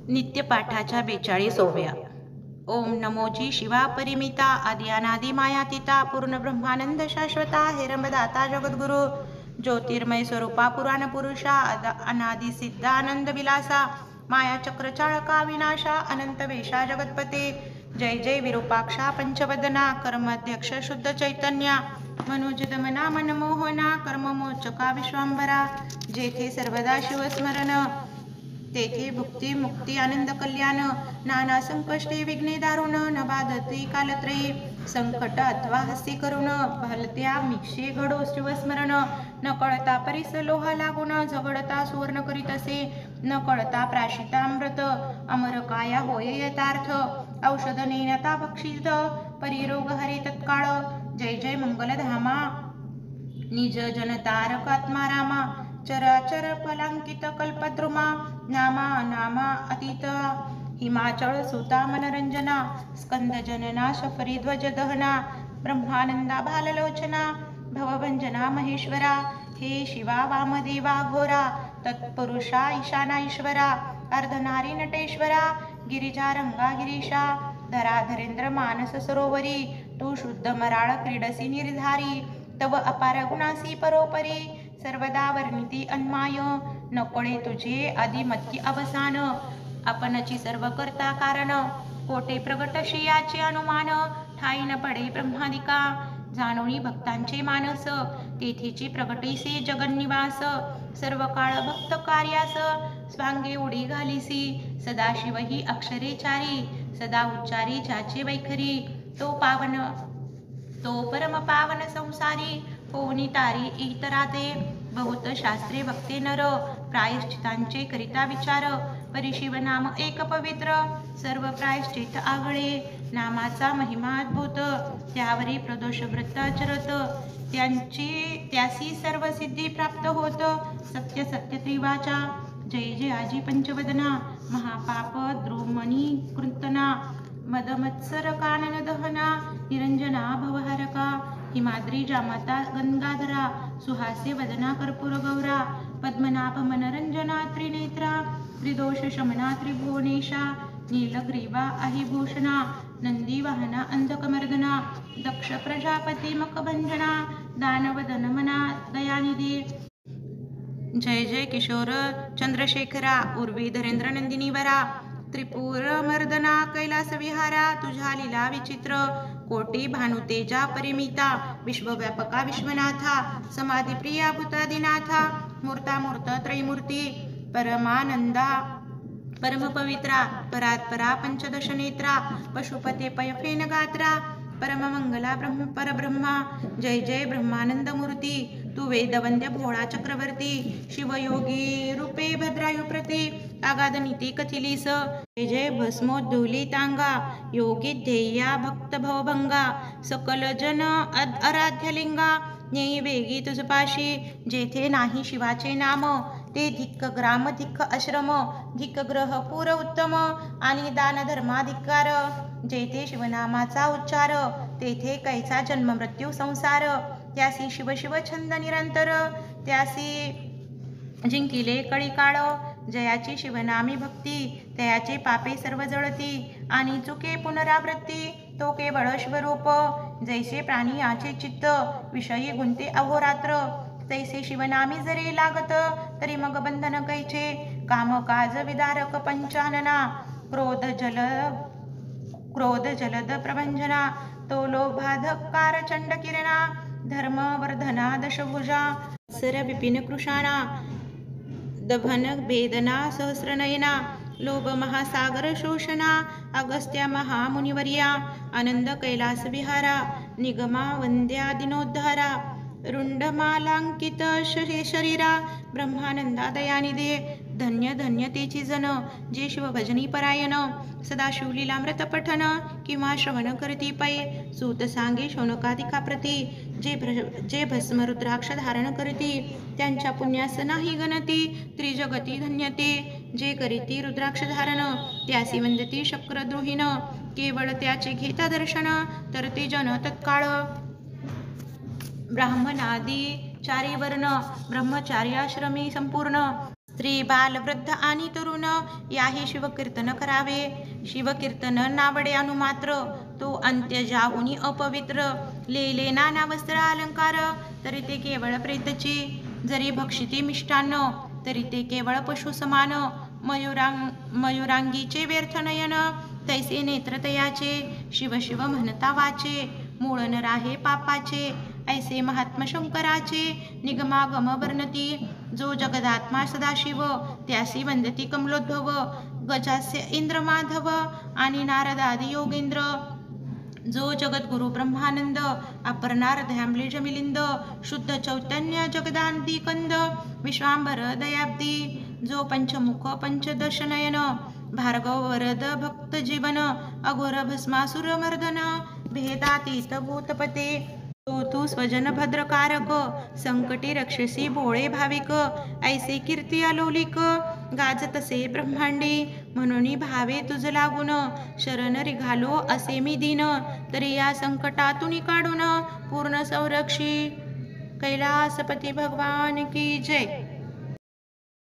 नित्यपाठाच्या 42व्या. ओम नमोजी शिवा परिमिता आदि अनादि मायातीता पूर्ण ब्रह्मानंद शाश्वता हेरंबदाता जगद्गुरु ज्योतिर्मय स्वरूपा पुराण पुरुषा अनादि सिद्धानंद विलासा माया चक्र चाळका विनाशा अनंत वेशा जगतपते जय जय विरूपाक्षा पंचवदना कर्माध्यक्ष शुद्ध चैतन्या मनोजदमना मनमोहना कर्ममोचका विश्वांबरा जेथे सर्वदा शिवस्मरण तेथे भुक्ती मुक्ती आनंद कल्याण नाना संकष्टे विघ्ने दारुण न बाधती कालत्रयी संकट अथवा हस्ती करुण भलत्या मिक्षे घडो शिवस्मरण न कळता परिस लोहा लागून झगडता सुवर्ण करीत असे न कळता प्राशितामृत अमर काया होय यथार्थ औषध नेण्याता भक्षित परिरोग हरे तत्काळ जय जय मंगलधामा निज जनतारक आत्मा रामा चराचर फलांकित कल्पद्रुमा नामा नामा अतीत हिमाचळ सुता मनरंजना स्कंद जनना शफरी ध्वज दहना ब्रह्मानंदा भाललोचना भवभंजना महेश्वरा हे शिवा वामदेवा घोरा तत्पुरुषा ईशाना ईश्वरा अर्धनारी नटेश्वरा गिरिजा रंगा गिरीशा धराधरेंद्र मानस सरोवरी तू शुद्ध मराळ क्रीडसी निर्धारी तव अपार गुणासी परोपरी सर्वदा वर्णिती अन्माय नकोळे तुझे आदिमत्ती अवसान आपणची सर्व करता कारण कोटे प्रगट श्रेयाचे अनुमान ठाई न पडे ब्रह्मादिका जाणोनी भक्तांचे मानस तेथेची प्रगटीसी जगन्निवास सर्व काळ भक्त कार्यास स्वांगे उडी घालीसी सदाशिव ही अक्षरे चारी सदा उच्चारी ज्याचे वैखरी तो पावन तो परम पावन संसारी होनी तारी इतराते बहुत शास्त्रे वक्ते नर प्रायश्चितांचे करिता विचार परिशिव नाम एक पवित्र सर्व प्रायश्चित आगळे नामाचा महिमा अद्भुत त्यावरी प्रदोष व्रत आचरत त्यासी सर्व सिद्धी प्राप्त होत सत्य सत्य त्रिवाचा जय जय आजी पंचवदना महापाप द्रुमणी कृतना मदमत्सर कानन दहना निरंजना भवहरका हिमाद्री जामाता गंगाधरा सुहासे वदना कर्पूर गौरा पद्मनाभ मनरंजना त्रिनेत्रा त्रिदोष शमना त्रिभुवनेशा नीलग्रीवा अहिभूषणा नंदी वाहना अंधकमर्दना दक्ष प्रजापती मकभंजना दानवदनमना दयानिधी जय जय किशोर चंद्रशेखरा उर्वी धरेंद्र नंदिनी वरा त्रिपुर मर्दना कैलास विहारा तुझा लीला विचित्र कोटी भानुतेजा परिमिता विश्वव्यापका विश्वनाथा समाधी प्रिया भूतादिनाथा मूर्ता मूर्त त्रैमूर्ती परमानंदा परम पवित्रा परात्परा पंचदश नेत्रा पशुपते पयफेन गात्रा परम मंगला परब्रह्मा जय जय ब्रह्मानंद मूर्ती तू वेदवंद्य भोळा चक्रवर्ती शिवयोगी रूपे भद्रायु प्रती आगाध नीती कथिलीस जय जय भस्मोद्धुलितांगा योगी ध्येया भक्त भवभंगा सकल जन आराध्यलिंगा नेई वेगी तुझपाशी जेथे नाही शिवाचे नाम ते धिक्क ग्राम धिक्क आश्रम धिक्क ग्रह पूर उत्तम आणि दान धर्माधिकार जेथे शिवनामाचा उच्चार तेथे कैसा जन्म मृत्यू संसार त्यासी शिव शिव छंद निरंतर त्यासी जिंकिले कळी काळ जयाची शिवनामी भक्ती तयाचे पापे सर्व जळती आणि चुके पुनरावृत्ती तो केवळ शिवरूप जैसे प्राणी याचे चित्त विषयी गुंते अहोरात्र तैसे शिवनामी जरी लागत तरी मग बंधन कैचे कामकाज विदारक पंचानना क्रोध जलद प्रभंजना तो लोभाधकार चंड किरणा धर्मवर्धना दशभुजा सर विपिन कृशाना दभन भेदना सहस्रनयना लोभ महासागर शोषणा अगस्त्या महामुनिवर्या आनंद कैलास विहारा निगमा वंद्या दिनोद्धारा रुंडमालांकित शरीरा ब्रह्मानंदा दयानिधे धन्य धन्य तेची जन जे शिवभजनी परायण सदा शिवलीलामृत पठन किंवा श्रवण करती पै सूत सांगे शौनकादिका प्रती जे भस्म रुद्राक्ष धारण करती त्यांच्या पुण्यास नाही गणती त्रिजगती धन्यते जे करीती रुद्राक्ष धारण त्यासी वंदती शक्रद्रोहीन केवळ त्याचे घेता दर्शन तर ते जन तत्काळ ब्राह्मणादी चारी वर्ण ब्रह्मचार्याश्रमी संपूर्ण स्त्री बाल वृद्ध आणि तरुण याही शिवकीर्तन करावे. शिवकीर्तन नावडे अनुमात्र तो अंत्य जाहुनी अपवित्र. लेले नाना वस्त्र अलंकार तरी ते केवळ प्रेतची. जरी भक्षिती मिष्टान्न तरी ते केवळ पशु समान. मयुरांगीचे व्यर्थ नयन तैसे नेत्र तयाचे. शिव शिव म्हणता वाचे मूळ न राहे पापाचे. ऐसे महात्मा शंकराचे निगमागम वर्णती. जो जगदात्मा सदाशिव त्यासी वंदती कमलोद्भव. गजास्य इंद्र माधव आणि नारदादी योगेंद्र. जो जगद्गुरु ब्रह्मानंद अपरनारदयाम्बुज मिलिंद. शुद्ध चैतन्य जगदांती कंद विश्वांबर दयाब्दी. जो पंचमुख पंचदशनयन भार्गव वरद भक्त जीवन. अघोर भस्मासुर मर्दन भेदातीत भूतपते. तू स्वजन भद्रकारक संकटी रक्षसी भोळे भाविक. ऐसे कीर्ती अलोलिक गाजतसे ब्रह्मांडी. म्हणून भावे तुझ लागून शरण रिघालो असे मी दीन. तरी या संकटातून काढून पूर्ण संरक्षी. कैलासपती भगवान की जय.